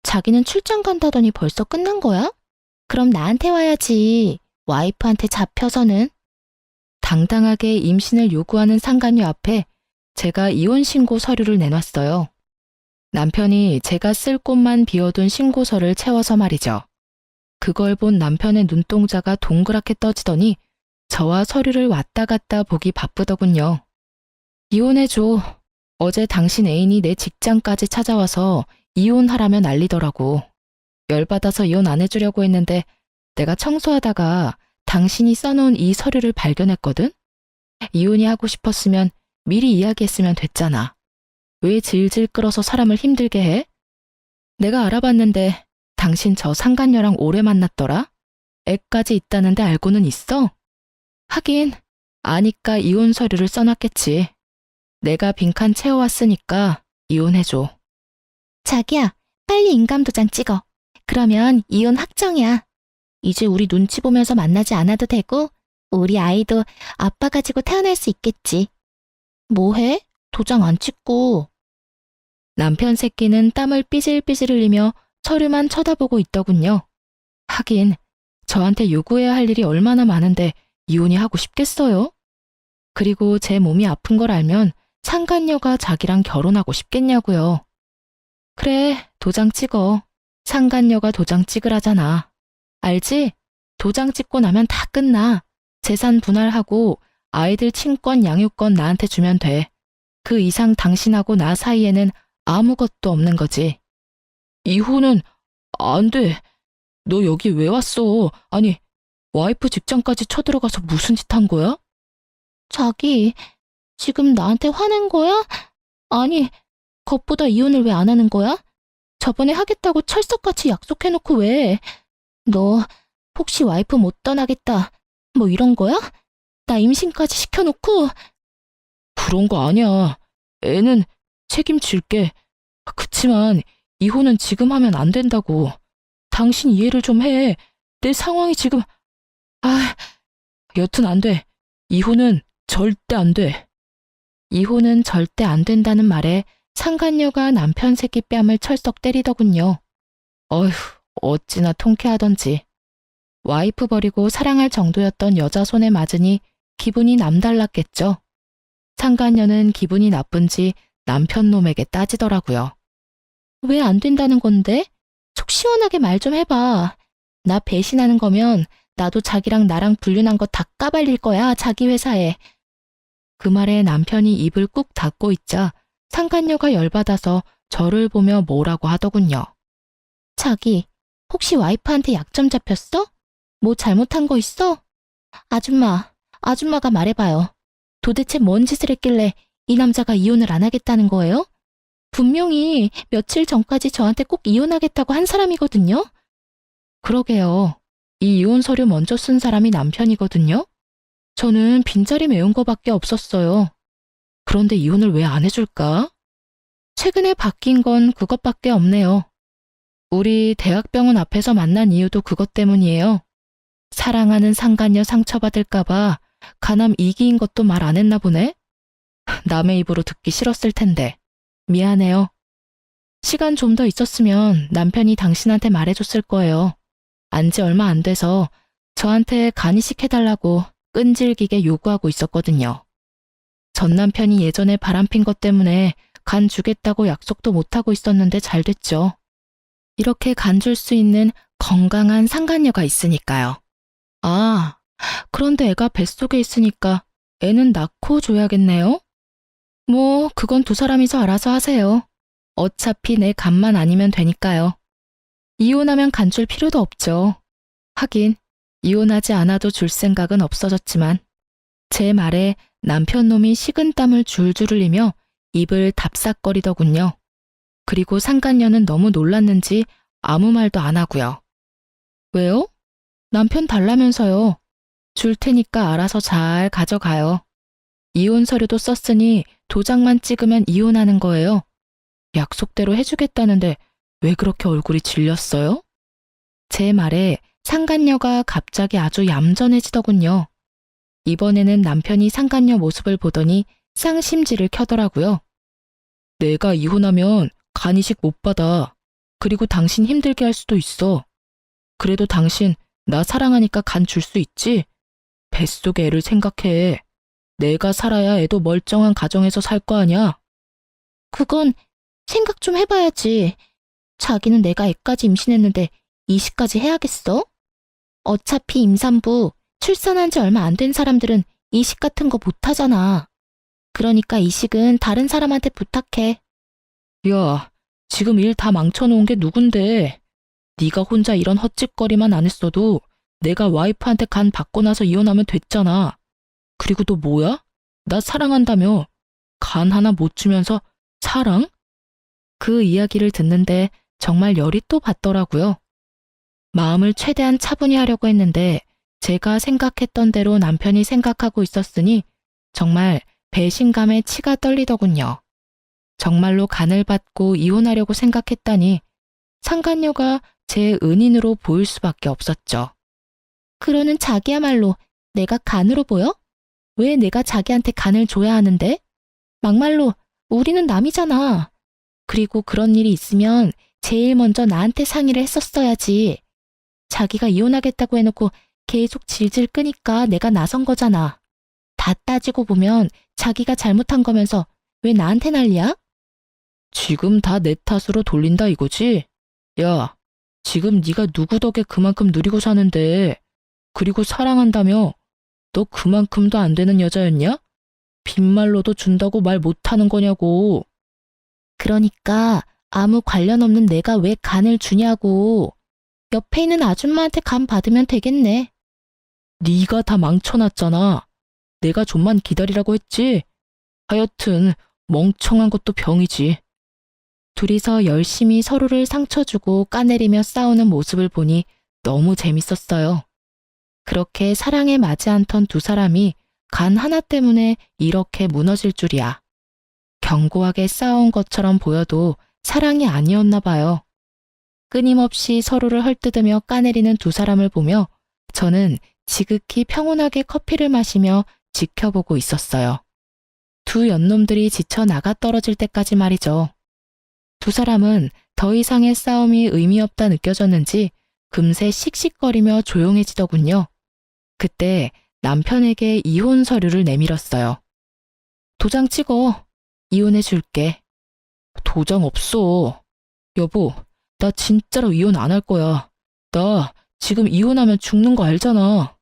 자기는 출장 간다더니 벌써 끝난 거야? 그럼 나한테 와야지. 와이프한테 잡혀서는. 당당하게 임신을 요구하는 상간녀 앞에 제가 이혼 신고 서류를 내놨어요. 남편이 제가 쓸 곳만 비워둔 신고서를 채워서 말이죠. 그걸 본 남편의 눈동자가 동그랗게 떠지더니 저와 서류를 왔다 갔다 보기 바쁘더군요. 이혼해줘. 어제 당신 애인이 내 직장까지 찾아와서 이혼하라며 난리더라고. 열받아서 이혼 안 해주려고 했는데 내가 청소하다가 당신이 써놓은 이 서류를 발견했거든? 이혼이 하고 싶었으면 미리 이야기했으면 됐잖아. 왜 질질 끌어서 사람을 힘들게 해? 내가 알아봤는데 당신 저 상간녀랑 오래 만났더라? 애까지 있다는데 알고는 있어? 하긴 아니까 이혼 서류를 써놨겠지. 내가 빈칸 채워왔으니까 이혼해줘. 자기야, 빨리 인감도장 찍어. 그러면 이혼 확정이야. 이제 우리 눈치 보면서 만나지 않아도 되고 우리 아이도 아빠 가지고 태어날 수 있겠지. 뭐해? 도장 안 찍고. 남편 새끼는 땀을 삐질삐질 흘리며 서류만 쳐다보고 있더군요. 하긴 저한테 요구해야 할 일이 얼마나 많은데 이혼이 하고 싶겠어요? 그리고 제 몸이 아픈 걸 알면 상간녀가 자기랑 결혼하고 싶겠냐고요. 그래, 도장 찍어. 상간녀가 도장 찍으라잖아. 알지? 도장 찍고 나면 다 끝나. 재산 분할하고 아이들 친권, 양육권 나한테 주면 돼. 그 이상 당신하고 나 사이에는 아무것도 없는 거지. 이혼은 안 돼. 너 여기 왜 왔어? 아니, 와이프 직장까지 쳐들어가서 무슨 짓 한 거야? 자기, 지금 나한테 화낸 거야? 아니, 겉보다 이혼을 왜 안 하는 거야? 저번에 하겠다고 철석같이 약속해놓고 왜? 너 혹시 와이프 못 떠나겠다 뭐 이런 거야? 나 임신까지 시켜놓고. 그런 거 아니야. 애는 책임질게. 그치만 이혼은 지금 하면 안 된다고. 당신 이해를 좀 해. 내 상황이 지금... 여튼 안 돼. 이혼은 절대 안 돼. 이혼은 절대 안 된다는 말에 상간녀가 남편 새끼 뺨을 철썩 때리더군요. 어휴, 어찌나 통쾌하던지. 와이프 버리고 사랑할 정도였던 여자 손에 맞으니 기분이 남달랐겠죠. 상간녀는 기분이 나쁜지 남편 놈에게 따지더라고요. 왜 안 된다는 건데? 속 시원하게 말 좀 해봐. 나 배신하는 거면 나도 자기랑 나랑 불륜한 거 다 까발릴 거야, 자기 회사에. 그 말에 남편이 입을 꾹 닫고 있자 상간녀가 열받아서 저를 보며 뭐라고 하더군요. 자기, 혹시 와이프한테 약점 잡혔어? 뭐 잘못한 거 있어? 아줌마가 말해봐요. 도대체 뭔 짓을 했길래 이 남자가 이혼을 안 하겠다는 거예요? 분명히 며칠 전까지 저한테 꼭 이혼하겠다고 한 사람이거든요? 그러게요. 이 이혼 서류 먼저 쓴 사람이 남편이거든요. 저는 빈자리 메운 거밖에 없었어요. 그런데 이혼을 왜 안 해줄까? 최근에 바뀐 건 그것밖에 없네요. 우리 대학병원 앞에서 만난 이유도 그것 때문이에요. 사랑하는 상간녀 상처받을까봐 가남 이기인 것도 말 안 했나 보네? 남의 입으로 듣기 싫었을 텐데. 미안해요. 시간 좀 더 있었으면 남편이 당신한테 말해줬을 거예요. 안지 얼마 안 돼서 저한테 간이식 해달라고 끈질기게 요구하고 있었거든요. 전 남편이 예전에 바람핀 것 때문에 간 주겠다고 약속도 못하고 있었는데 잘 됐죠. 이렇게 간 줄 수 있는 건강한 상간녀가 있으니까요. 아, 그런데 애가 뱃속에 있으니까 애는 낳고 줘야겠네요? 뭐, 그건 두 사람이서 알아서 하세요. 어차피 내 간만 아니면 되니까요. 이혼하면 간 줄 필요도 없죠. 하긴, 이혼하지 않아도 줄 생각은 없어졌지만, 제 말에 남편 놈이 식은땀을 줄줄 흘리며 입을 답싹거리더군요. 그리고 상간녀는 너무 놀랐는지 아무 말도 안 하고요. 왜요? 남편 달라면서요. 줄 테니까 알아서 잘 가져가요. 이혼 서류도 썼으니 도장만 찍으면 이혼하는 거예요. 약속대로 해주겠다는데 왜 그렇게 얼굴이 질렸어요? 제 말에 상간녀가 갑자기 아주 얌전해지더군요. 이번에는 남편이 상간녀 모습을 보더니 쌍심지를 켜더라고요. 내가 이혼하면 간이식 못 받아. 그리고 당신 힘들게 할 수도 있어. 그래도 당신 나 사랑하니까 간 줄 수 있지? 뱃속의 애를 생각해. 내가 살아야 애도 멀쩡한 가정에서 살 거 아냐? 그건 생각 좀 해봐야지. 자기는 내가 애까지 임신했는데 이식까지 해야겠어? 어차피 임산부, 출산한 지 얼마 안 된 사람들은 이식 같은 거 못하잖아. 그러니까 이식은 다른 사람한테 부탁해. 야, 지금 일 다 망쳐놓은 게 누군데? 네가 혼자 이런 헛짓거리만 안 했어도 내가 와이프한테 간 받고 나서 이혼하면 됐잖아. 그리고 너 뭐야? 나 사랑한다며. 간 하나 못 주면서 사랑? 그 이야기를 듣는데 정말 열이 또 받더라고요. 마음을 최대한 차분히 하려고 했는데 제가 생각했던 대로 남편이 생각하고 있었으니 정말 배신감에 치가 떨리더군요. 정말로 간을 받고 이혼하려고 생각했다니 상간녀가 제 은인으로 보일 수밖에 없었죠. 그러는 자기야말로 내가 간으로 보여? 왜 내가 자기한테 간을 줘야 하는데? 막말로 우리는 남이잖아. 그리고 그런 일이 있으면 제일 먼저 나한테 상의를 했었어야지. 자기가 이혼하겠다고 해놓고 계속 질질 끄니까 내가 나선 거잖아. 다 따지고 보면 자기가 잘못한 거면서 왜 나한테 난리야? 지금 다 내 탓으로 돌린다 이거지? 야, 지금 네가 누구 덕에 그만큼 누리고 사는데 그리고 사랑한다며 너 그만큼도 안 되는 여자였냐? 빈말로도 준다고 말 못하는 거냐고. 그러니까 아무 관련 없는 내가 왜 간을 주냐고. 옆에 있는 아줌마한테 간 받으면 되겠네. 네가 다 망쳐놨잖아. 내가 좀만 기다리라고 했지. 하여튼 멍청한 것도 병이지. 둘이서 열심히 서로를 상처주고 까내리며 싸우는 모습을 보니 너무 재밌었어요. 그렇게 사랑에 맞지 않던 두 사람이 간 하나 때문에 이렇게 무너질 줄이야. 견고하게 싸운 것처럼 보여도 사랑이 아니었나 봐요. 끊임없이 서로를 헐뜯으며 까내리는 두 사람을 보며 저는 지극히 평온하게 커피를 마시며 지켜보고 있었어요. 두 연놈들이 지쳐 나가 떨어질 때까지 말이죠. 두 사람은 더 이상의 싸움이 의미 없다 느껴졌는지 금세 씩씩거리며 조용해지더군요. 그때 남편에게 이혼 서류를 내밀었어요. 도장 찍어. 이혼해 줄게. 도장 없어. 여보, 나 진짜로 이혼 안 할 거야. 나 지금 이혼하면 죽는 거 알잖아.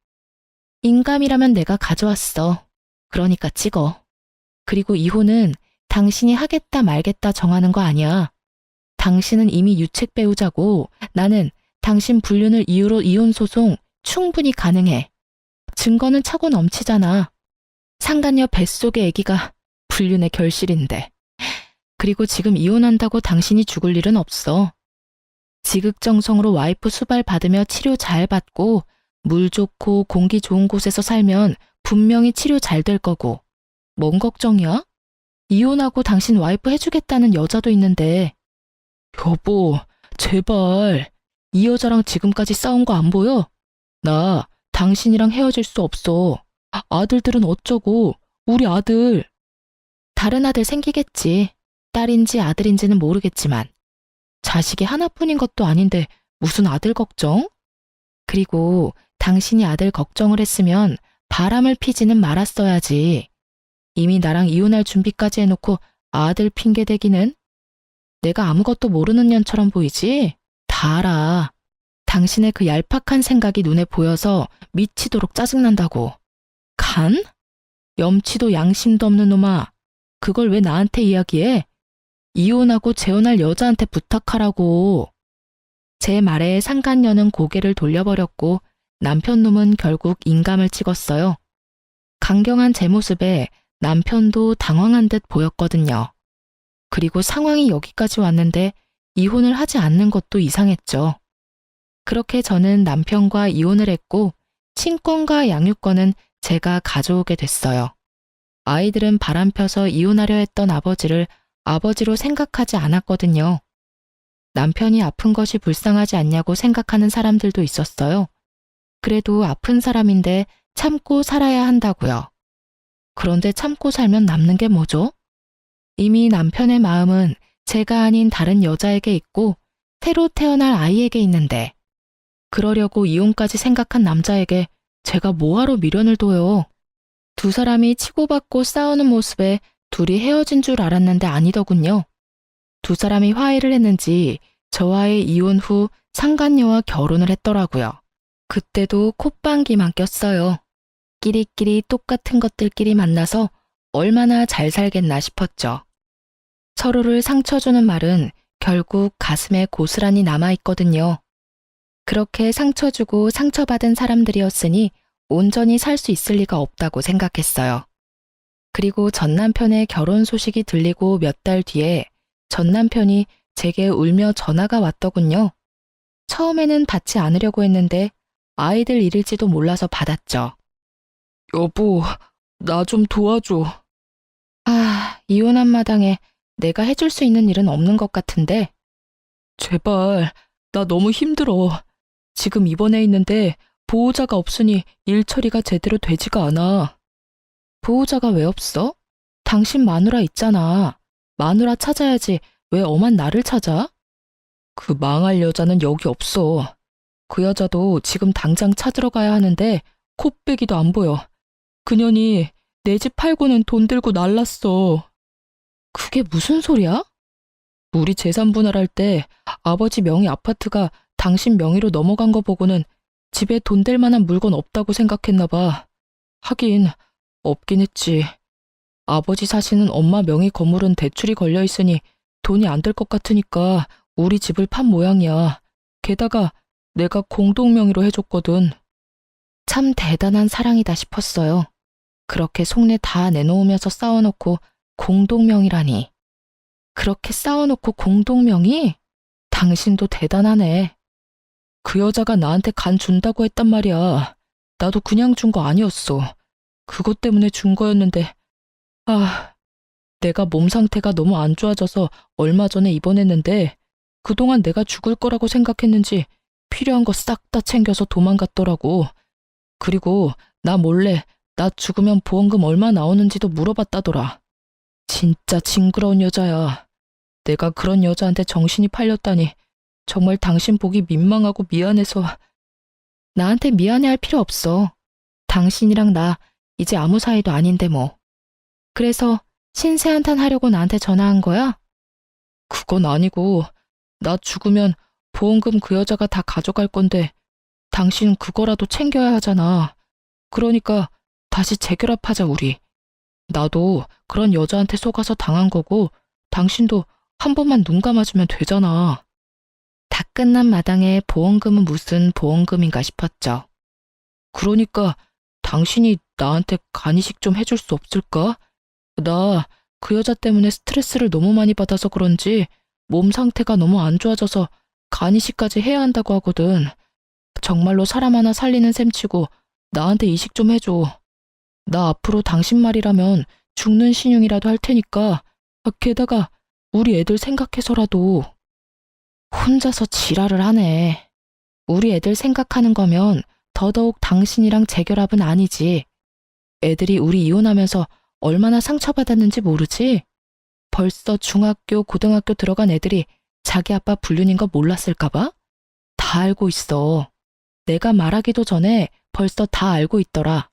인감이라면 내가 가져왔어. 그러니까 찍어. 그리고 이혼은 당신이 하겠다 말겠다 정하는 거 아니야. 당신은 이미 유책 배우자고 나는 당신 불륜을 이유로 이혼 소송 충분히 가능해. 증거는 차고 넘치잖아. 상간녀 뱃속의 아기가 불륜의 결실인데. 그리고 지금 이혼한다고 당신이 죽을 일은 없어. 지극정성으로 와이프 수발 받으며 치료 잘 받고 물 좋고 공기 좋은 곳에서 살면 분명히 치료 잘 될 거고. 뭔 걱정이야? 이혼하고 당신 와이프 해주겠다는 여자도 있는데. 여보, 제발. 이 여자랑 지금까지 싸운 거 안 보여? 나 당신이랑 헤어질 수 없어. 아들들은 어쩌고, 우리 아들. 다른 아들 생기겠지. 딸인지 아들인지는 모르겠지만. 자식이 하나뿐인 것도 아닌데 무슨 아들 걱정? 그리고 당신이 아들 걱정을 했으면 바람을 피지는 말았어야지. 이미 나랑 이혼할 준비까지 해놓고 아들 핑계 대기는? 내가 아무것도 모르는 년처럼 보이지? 다 알아. 당신의 그 얄팍한 생각이 눈에 보여서 미치도록 짜증난다고. 간? 염치도 양심도 없는 놈아. 그걸 왜 나한테 이야기해? 이혼하고 재혼할 여자한테 부탁하라고. 제 말에 상간녀는 고개를 돌려버렸고 남편 놈은 결국 인감을 찍었어요. 강경한 제 모습에 남편도 당황한 듯 보였거든요. 그리고 상황이 여기까지 왔는데 이혼을 하지 않는 것도 이상했죠. 그렇게 저는 남편과 이혼을 했고 친권과 양육권은 제가 가져오게 됐어요. 아이들은 바람 펴서 이혼하려 했던 아버지를 아버지로 생각하지 않았거든요. 남편이 아픈 것이 불쌍하지 않냐고 생각하는 사람들도 있었어요. 그래도 아픈 사람인데 참고 살아야 한다고요. 그런데 참고 살면 남는 게 뭐죠? 이미 남편의 마음은 제가 아닌 다른 여자에게 있고 새로 태어날 아이에게 있는데 그러려고 이혼까지 생각한 남자에게 제가 뭐하러 미련을 둬요. 두 사람이 치고받고 싸우는 모습에 둘이 헤어진 줄 알았는데 아니더군요. 두 사람이 화해를 했는지 저와의 이혼 후 상간녀와 결혼을 했더라고요. 그때도 콧방귀만 꼈어요. 끼리끼리 똑같은 것들끼리 만나서 얼마나 잘 살겠나 싶었죠. 서로를 상처 주는 말은 결국 가슴에 고스란히 남아있거든요. 그렇게 상처 주고 상처받은 사람들이었으니 온전히 살 수 있을 리가 없다고 생각했어요. 그리고 전 남편의 결혼 소식이 들리고 몇 달 뒤에 전 남편이 제게 울며 전화가 왔더군요. 처음에는 받지 않으려고 했는데 아이들 일일지도 몰라서 받았죠. 여보, 나 좀 도와줘. 이혼한 마당에 내가 해줄 수 있는 일은 없는 것 같은데. 제발, 나 너무 힘들어. 지금 입원해 있는데 보호자가 없으니 일 처리가 제대로 되지가 않아. 보호자가 왜 없어? 당신 마누라 있잖아. 마누라 찾아야지 왜 엄한 나를 찾아? 그 망할 여자는 여기 없어. 그 여자도 지금 당장 찾으러 가야 하는데 코빼기도 안 보여. 그년이 내 집 팔고는 돈 들고 날랐어. 그게 무슨 소리야? 우리 재산 분할할 때 아버지 명의 아파트가 당신 명의로 넘어간 거 보고는 집에 돈 될 만한 물건 없다고 생각했나 봐. 하긴 없긴 했지. 아버지 사시는 엄마 명의 건물은 대출이 걸려 있으니 돈이 안 될 것 같으니까 우리 집을 판 모양이야. 게다가 내가 공동 명의로 해줬거든. 참 대단한 사랑이다 싶었어요. 그렇게 속내 다 내놓으면서 싸워놓고 공동명의라니. 그렇게 싸워놓고 공동명의? 당신도 대단하네. 그 여자가 나한테 간 준다고 했단 말이야. 나도 그냥 준 거 아니었어. 그것 때문에 준 거였는데 내가 몸 상태가 너무 안 좋아져서 얼마 전에 입원했는데 그동안 내가 죽을 거라고 생각했는지 필요한 거 싹 다 챙겨서 도망갔더라고. 그리고 나 몰래 나 죽으면 보험금 얼마 나오는지도 물어봤다더라. 진짜 징그러운 여자야. 내가 그런 여자한테 정신이 팔렸다니 정말 당신 보기 민망하고 미안해서. 나한테 미안해할 필요 없어. 당신이랑 나 이제 아무 사이도 아닌데 뭐. 그래서 신세 한탄 하려고 나한테 전화한 거야? 그건 아니고 나 죽으면 보험금 그 여자가 다 가져갈 건데 당신 그거라도 챙겨야 하잖아. 그러니까 다시 재결합하자 우리. 나도 그런 여자한테 속아서 당한 거고 당신도 한 번만 눈 감아주면 되잖아. 다 끝난 마당에 보험금은 무슨 보험금인가 싶었죠. 그러니까 당신이 나한테 간이식 좀 해줄 수 없을까? 나 그 여자 때문에 스트레스를 너무 많이 받아서 그런지 몸 상태가 너무 안 좋아져서 간이식까지 해야 한다고 하거든. 정말로 사람 하나 살리는 셈치고 나한테 이식 좀 해줘. 나 앞으로 당신 말이라면 죽는 신용이라도 할 테니까. 게다가 우리 애들 생각해서라도. 혼자서 지랄을 하네. 우리 애들 생각하는 거면 더더욱 당신이랑 재결합은 아니지. 애들이 우리 이혼하면서 얼마나 상처받았는지 모르지? 벌써 중학교, 고등학교 들어간 애들이 자기 아빠 불륜인 거 몰랐을까봐? 다 알고 있어. 내가 말하기도 전에 벌써 다 알고 있더라.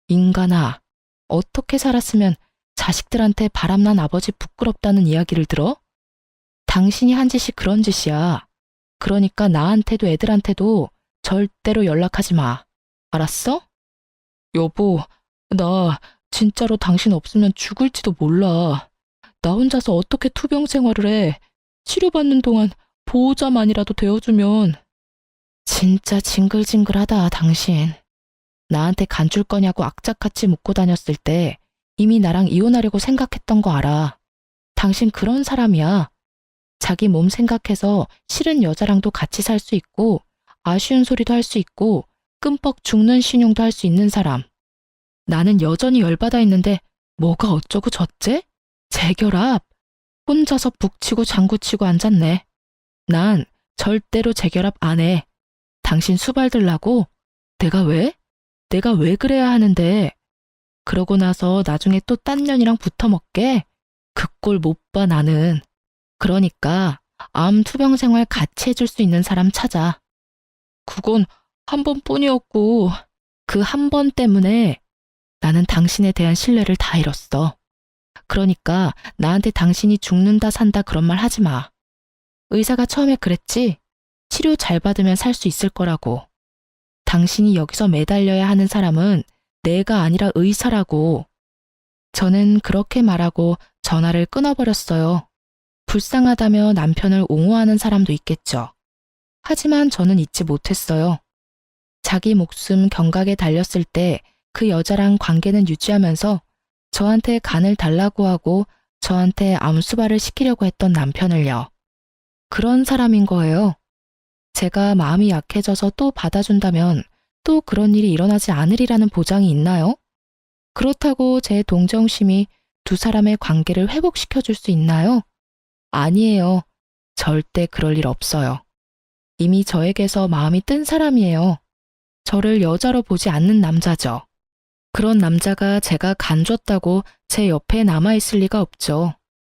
인간아, 어떻게 살았으면 자식들한테 바람난 아버지 부끄럽다는 이야기를 들어? 당신이 한 짓이 그런 짓이야. 그러니까 나한테도 애들한테도 절대로 연락하지 마. 알았어? 여보, 나 진짜로 당신 없으면 죽을지도 몰라. 나 혼자서 어떻게 투병 생활을 해. 치료받는 동안 보호자만이라도 되어주면. 진짜 징글징글하다, 당신. 나한테 간 줄 거냐고 악착같이 묻고 다녔을 때 이미 나랑 이혼하려고 생각했던 거 알아. 당신 그런 사람이야. 자기 몸 생각해서 싫은 여자랑도 같이 살 수 있고 아쉬운 소리도 할 수 있고 끔뻑 죽는 신용도 할 수 있는 사람. 나는 여전히 열받아 있는데 뭐가 어쩌고 저째? 재결합. 혼자서 북치고 장구치고 앉았네. 난 절대로 재결합 안 해. 당신 수발 들라고? 내가 왜? 내가 왜 그래야 하는데? 그러고 나서 나중에 또 딴 년이랑 붙어먹게? 그 꼴 못 봐 나는. 그러니까 암 투병 생활 같이 해줄 수 있는 사람 찾아. 그건 한 번뿐이었고. 그 한 번 때문에 나는 당신에 대한 신뢰를 다 잃었어. 그러니까 나한테 당신이 죽는다 산다 그런 말 하지 마. 의사가 처음에 그랬지? 치료 잘 받으면 살 수 있을 거라고. 당신이 여기서 매달려야 하는 사람은 내가 아니라 의사라고. 저는 그렇게 말하고 전화를 끊어버렸어요. 불쌍하다며 남편을 옹호하는 사람도 있겠죠. 하지만 저는 잊지 못했어요. 자기 목숨 경각에 달렸을 때 그 여자랑 관계는 유지하면서 저한테 간을 달라고 하고 저한테 암수발을 시키려고 했던 남편을요. 그런 사람인 거예요. 제가 마음이 약해져서 또 받아준다면 또 그런 일이 일어나지 않으리라는 보장이 있나요? 그렇다고 제 동정심이 두 사람의 관계를 회복시켜줄 수 있나요? 아니에요. 절대 그럴 일 없어요. 이미 저에게서 마음이 뜬 사람이에요. 저를 여자로 보지 않는 남자죠. 그런 남자가 제가 간 줬다고 제 옆에 남아있을 리가 없죠.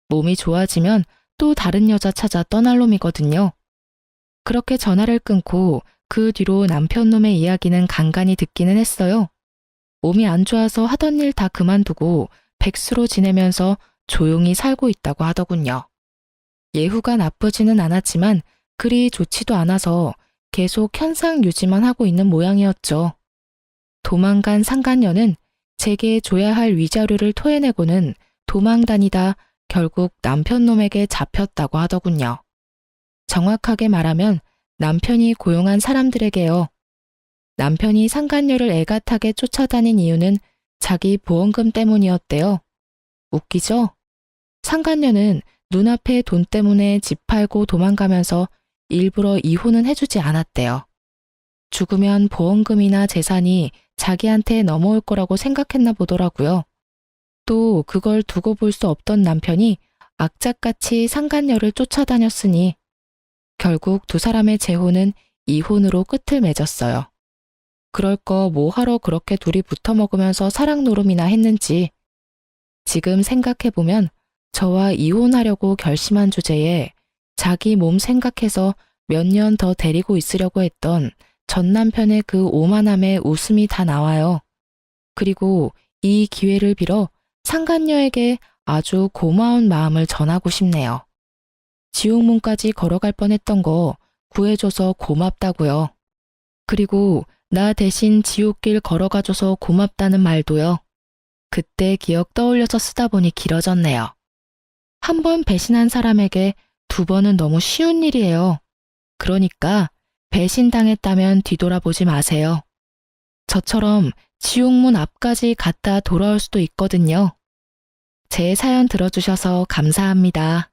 몸이 좋아지면 또 다른 여자 찾아 떠날 놈이거든요. 그렇게 전화를 끊고 그 뒤로 남편 놈의 이야기는 간간히 듣기는 했어요. 몸이 안 좋아서 하던 일 다 그만두고 백수로 지내면서 조용히 살고 있다고 하더군요. 예후가 나쁘지는 않았지만 그리 좋지도 않아서 계속 현상 유지만 하고 있는 모양이었죠. 도망간 상간녀는 제게 줘야 할 위자료를 토해내고는 도망 다니다 결국 남편 놈에게 잡혔다고 하더군요. 정확하게 말하면 남편이 고용한 사람들에게요. 남편이 상간녀를 애가타게 쫓아다닌 이유는 자기 보험금 때문이었대요. 웃기죠? 상간녀는 눈앞에 돈 때문에 집 팔고 도망가면서 일부러 이혼은 해주지 않았대요. 죽으면 보험금이나 재산이 자기한테 넘어올 거라고 생각했나 보더라고요. 또 그걸 두고 볼 수 없던 남편이 악착같이 상간녀를 쫓아다녔으니 결국 두 사람의 재혼은 이혼으로 끝을 맺었어요. 그럴 거 뭐 하러 그렇게 둘이 붙어 먹으면서 사랑 노름이나 했는지. 지금 생각해보면 저와 이혼하려고 결심한 주제에 자기 몸 생각해서 몇 년 더 데리고 있으려고 했던 전 남편의 그 오만함에 웃음이 다 나와요. 그리고 이 기회를 빌어 상간녀에게 아주 고마운 마음을 전하고 싶네요. 지옥문까지 걸어갈 뻔했던 거 구해줘서 고맙다고요. 그리고 나 대신 지옥길 걸어가줘서 고맙다는 말도요. 그때 기억 떠올려서 쓰다 보니 길어졌네요. 한 번 배신한 사람에게 두 번은 너무 쉬운 일이에요. 그러니까 배신당했다면 뒤돌아보지 마세요. 저처럼 지옥문 앞까지 갔다 돌아올 수도 있거든요. 제 사연 들어주셔서 감사합니다.